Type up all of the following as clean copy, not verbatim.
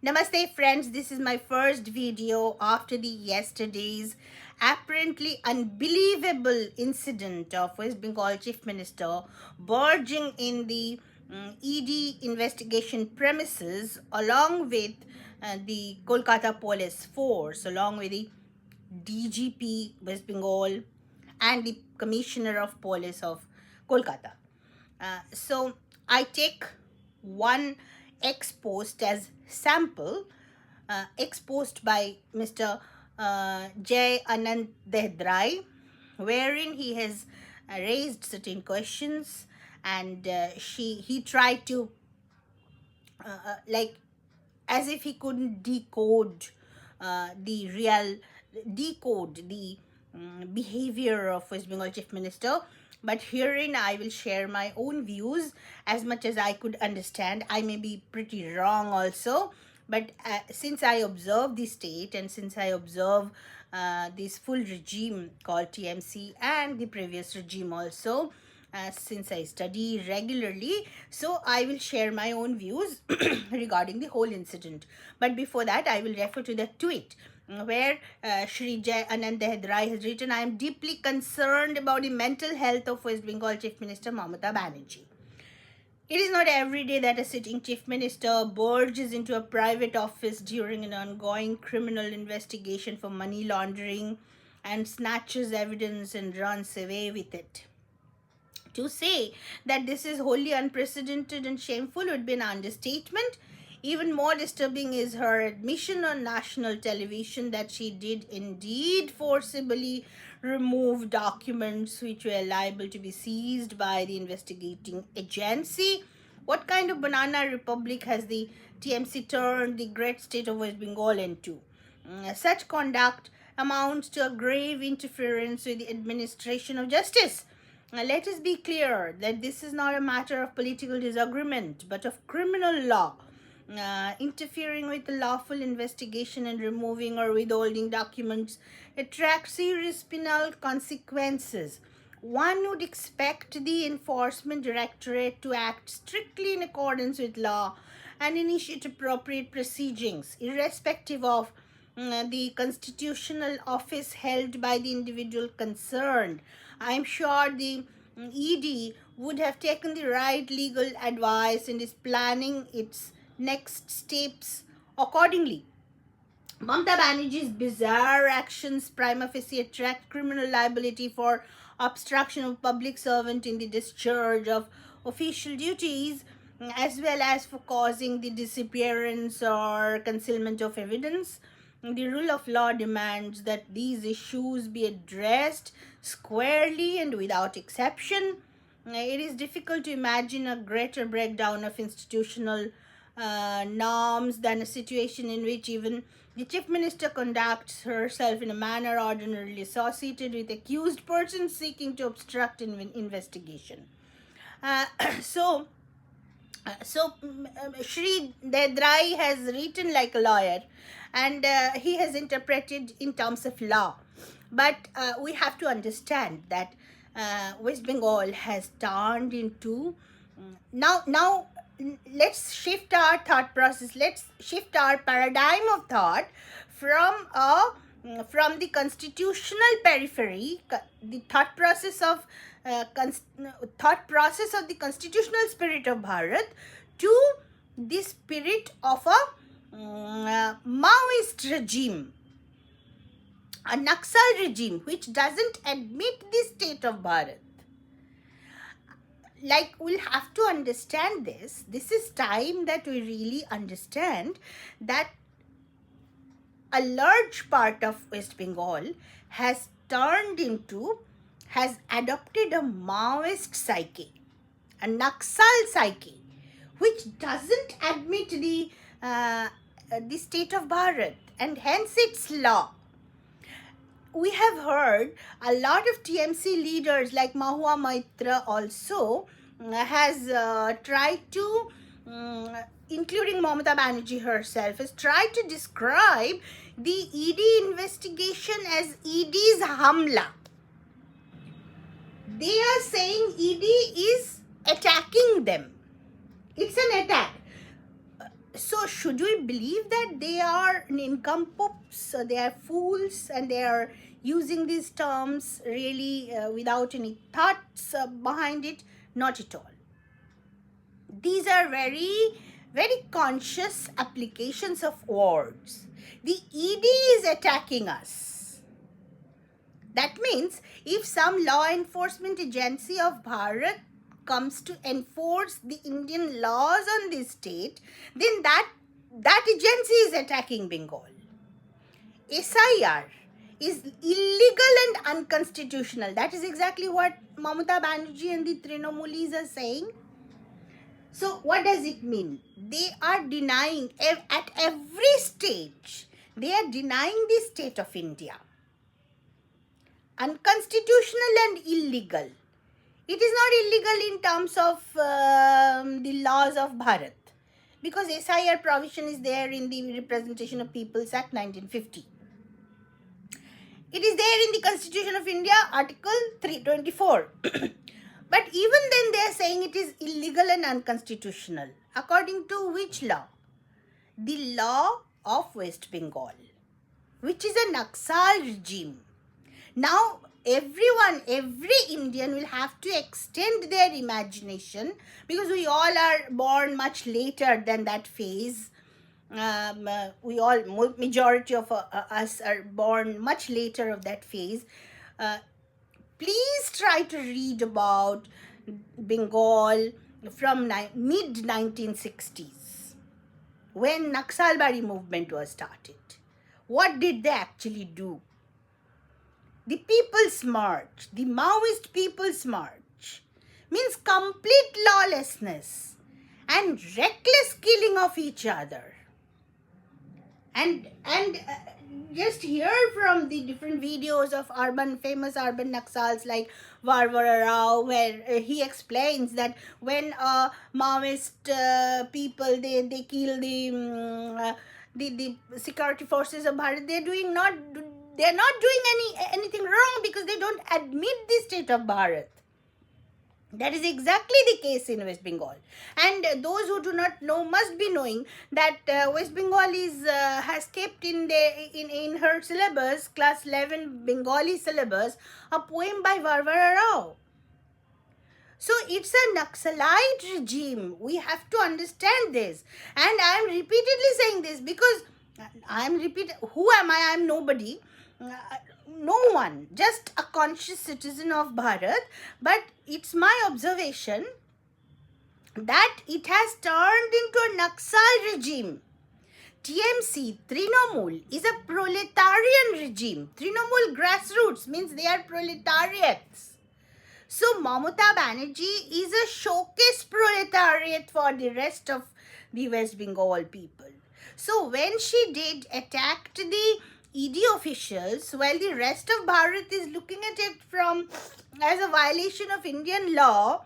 Namaste friends, this is my first video after the yesterday's apparently unbelievable incident of West Bengal Chief Minister barging in the ED investigation premises along with the Kolkata Police Force, along with the DGP West Bengal and the Commissioner of Police of Kolkata. So I take one ex-post as sample, exposed by Mr. Jay Anand Dehadrai, wherein he has raised certain questions, and he tried to like as if he couldn't the real decode the behavior of West Bengal Chief Minister. But herein I will share my own views as much as I could understand. I may be pretty wrong also, but since I observe the state and since I observe this full regime called TMC and the previous regime also, since I study regularly, so I will share my own views regarding the whole incident. But before that, I will refer to the tweet where Shri Jay Anand Dehadrai has written, "I am deeply concerned about the mental health of West Bengal Chief Minister Mamata Banerjee. It is not every day that a sitting chief minister barges into a private office during an ongoing criminal investigation for money laundering and snatches evidence and runs away with it. To say that this is wholly unprecedented and shameful would be an understatement. Even more disturbing is her admission on national television that she did indeed forcibly remove documents which were liable to be seized by the investigating agency. What kind of banana republic has the TMC turned the great state of West Bengal into? Such conduct amounts to a grave interference with the administration of justice. Let us be clear that this is not a matter of political disagreement, but of criminal law. Interfering with the lawful investigation and removing or withholding documents attracts serious penal consequences. One would expect the Enforcement Directorate to act strictly in accordance with law and initiate appropriate proceedings, irrespective of the constitutional office held by the individual concerned. I am sure the ED would have taken the right legal advice and is planning its next steps accordingly. Mamata Banerjee's bizarre actions prima facie attract criminal liability for obstruction of public servant in the discharge of official duties, as well as for causing the disappearance or concealment of evidence. The rule of law demands that these issues be addressed squarely and without exception. It is difficult to imagine a greater breakdown of institutional norms than a situation in which even the chief minister conducts herself in a manner ordinarily associated with accused persons seeking to obstruct an investigation. Uh, so, Shri Dehadrai has written like a lawyer, and he has interpreted in terms of law. But we have to understand that West Bengal has turned into now. Let's shift our thought process. Let's shift our paradigm of thought from the constitutional periphery, the thought process of the constitutional spirit of Bharat, to the spirit of a Maoist regime, a Naxal regime which doesn't admit the state of Bharat. Like, we'll have to understand this. This is time that we really understand that a large part of West Bengal has adopted a Maoist psyche, a Naxal psyche, which doesn't admit the state of Bharat and hence its law. We have heard a lot of TMC leaders like Mahua Maitra also has tried to, including Mamata Banerjee herself, has tried to describe the ED investigation as ED's Hamla. They are saying ED is attacking them. It's an attack. So should we believe that they are nincompoops, they are fools, and they are using these terms really without any thoughts behind it? Not at all. These are very conscious applications of words. The ED is attacking us. That means if some law enforcement agency of Bharat comes to enforce the Indian laws on this state, then that agency is attacking Bengal. SIR is illegal and unconstitutional. That is exactly what Mamata Banerjee and the Trinamulis are saying. So what does it mean? They are denying at every stage, they are denying the state of India. Unconstitutional and illegal. It is not illegal in terms of the laws of Bharat, because SIR provision is there in the Representation of Peoples Act 1950. It is there in the Constitution of India, Article 324. But even then they are saying it is illegal and unconstitutional. According to which law? The law of West Bengal, which is a Naxal regime. Now, every Indian will have to extend their imagination, because we all are born much later than that phase. Majority of us are born much later of that phase. Please try to read about Bengal from mid 1960s, when Naxalbari movement was started. What did they actually do? The People's March, the Maoist People's March, means complete lawlessness and reckless killing of each other. And just hear from the different videos of famous urban Naxals like Varvara Rao, where he explains that when Maoist people they kill the security forces of Bharat, they're not doing anything wrong, because they don't admit the state of Bharat. That is exactly the case in West Bengal. And those who do not know must be knowing that West Bengal has kept in her syllabus, class 11 Bengali syllabus, a poem by Varvara Rao. So it's a Naxalite regime. We have to understand this. And I am repeatedly saying this because who am I? I am nobody. No one, just a conscious citizen of Bharat. But it's my observation that it has turned into a Naxal regime. TMC, Trinamool, is a proletarian regime. Trinamool grassroots means they are proletariats. So Mamata Banerjee is a showcase proletariat for the rest of the West Bengal people. So when she did attacked the ED officials, while the rest of Bharat is looking at it as a violation of Indian law,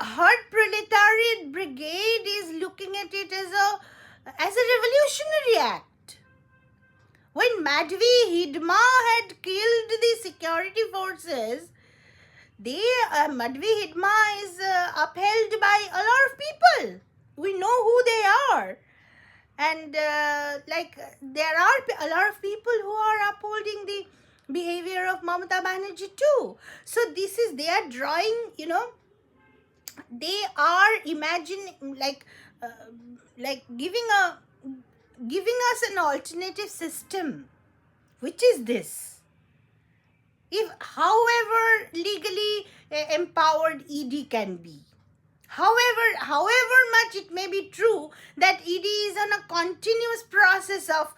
her proletariat brigade is looking at it as a revolutionary act. When Madhvi Hidma had killed the security forces, Madhvi Hidma is upheld by a lot of people. We know who they are. And there are a lot of people who are upholding the behavior of Mamata Banerjee too. So they are drawing, they are imagining, giving us an alternative system. Which is this? If however legally empowered ED can be, however much it may be true that ED is on a continuous process of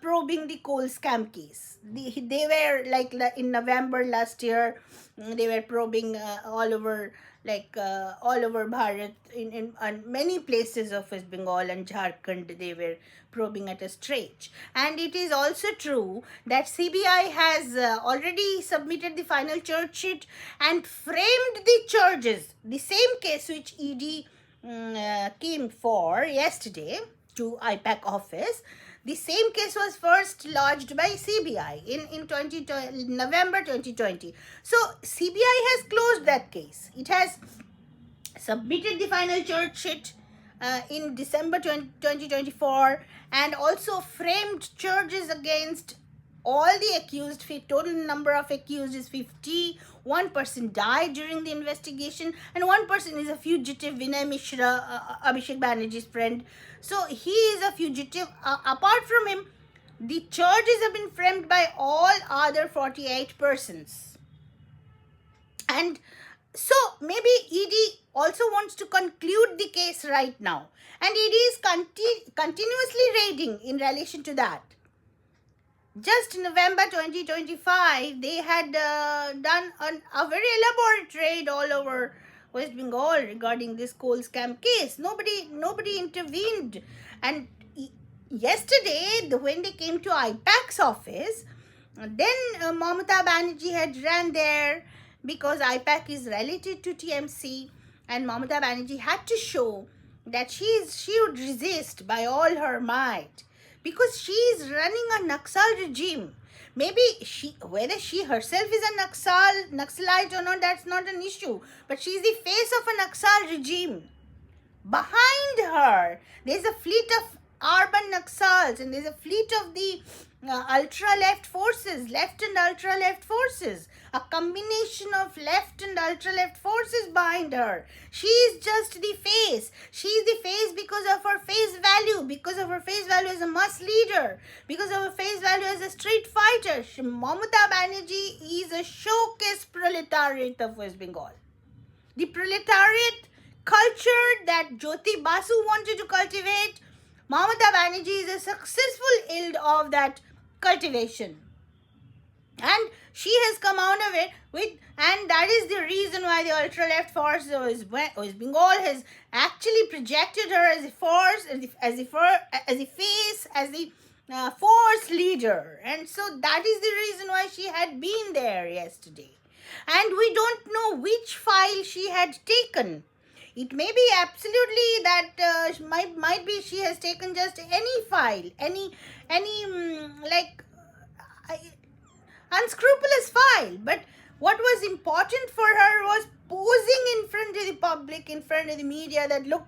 probing the coal scam case. They were in November last year, they were probing all over Bharat, in many places of West Bengal and Jharkhand. They were probing at a stretch. And it is also true that CBI has already submitted the final charge sheet and framed the charges. The same case which ED came for yesterday to IPAC office, the same case was first lodged by CBI in November 2020. So CBI has closed that case. It has submitted the final charge sheet in December 2024, and also framed charges against all the accused. Total number of accused is 50. One person died during the investigation, and one person is a fugitive, Vinay Mishra, Abhishek Banerjee's friend. So he is a fugitive. Apart from him, the charges have been framed by all other 48 persons. And so maybe ED also wants to conclude the case right now. And ED is continuously raiding in relation to that. Just in November 2025, they had done a very elaborate raid all over West Bengal regarding this coal scam case. Nobody intervened. And yesterday, when they came to IPAC's office, then Mamata Banerjee had ran there because IPAC is related to TMC, and Mamata Banerjee had to show that she would resist by all her might, because she is running a Naxal regime. Maybe whether she herself is a Naxalite or not, that's not an issue. But she is the face of a Naxal regime. Behind her, there's a fleet of urban Naxals, and there's a fleet of the ultra-left forces, left and ultra-left forces. A combination of left and ultra-left forces behind her. She is just the face. She is the face because of her face value, because of her face value as a mass leader, because of her face value as a street fighter. Mamata Banerjee is a showcase proletariat of West Bengal. The proletariat culture that Jyoti Basu wanted to cultivate, Mamata Banerjee is a successful yield of that cultivation. And she has come out of it and that is the reason why the ultra-left force of West Bengal has actually projected her as a force, as a face, as the force leader. And so that is the reason why she had been there yesterday. And we don't know which file she had taken. It may be absolutely that might be she has taken just any file, any unscrupulous file. But what was important for her was posing in front of the public, in front of the media, that look,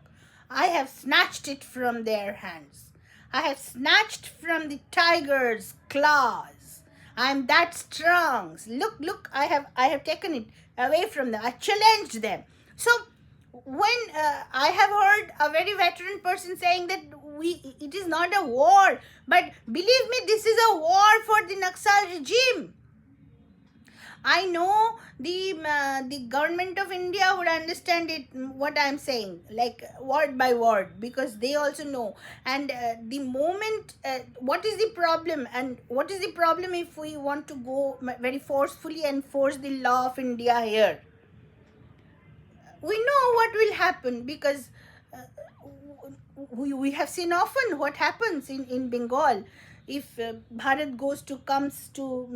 I have snatched it from their hands. I have snatched from the tiger's claws. I am that strong. Look, I have taken it away from them. I challenged them. So when I have heard a very veteran person saying that it is not a war, but believe me, this is a war for the Naxal regime. I know the government of India would understand it, what I am saying, like word by word, because they also know. And the moment, what is the problem? And what is the problem if we want to go very forcefully and force the law of India here? We know what will happen, because we have seen often what happens in Bengal if Bharat comes to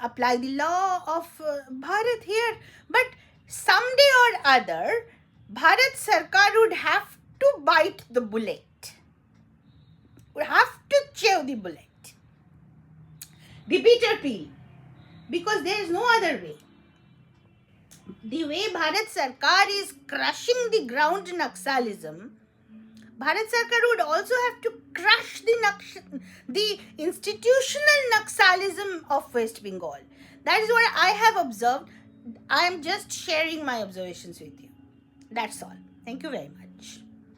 apply the law of Bharat here. But someday or other, Bharat Sarkar would have to bite the bullet, would have to chew the bullet, the bitter pill, because there is no other way. The way Bharat Sarkar is crushing the ground Naxalism, Bharat Sarkar would also have to crush the institutional Naxalism of West Bengal. That is what I have observed. I am just sharing my observations with you. That's all. Thank you very much.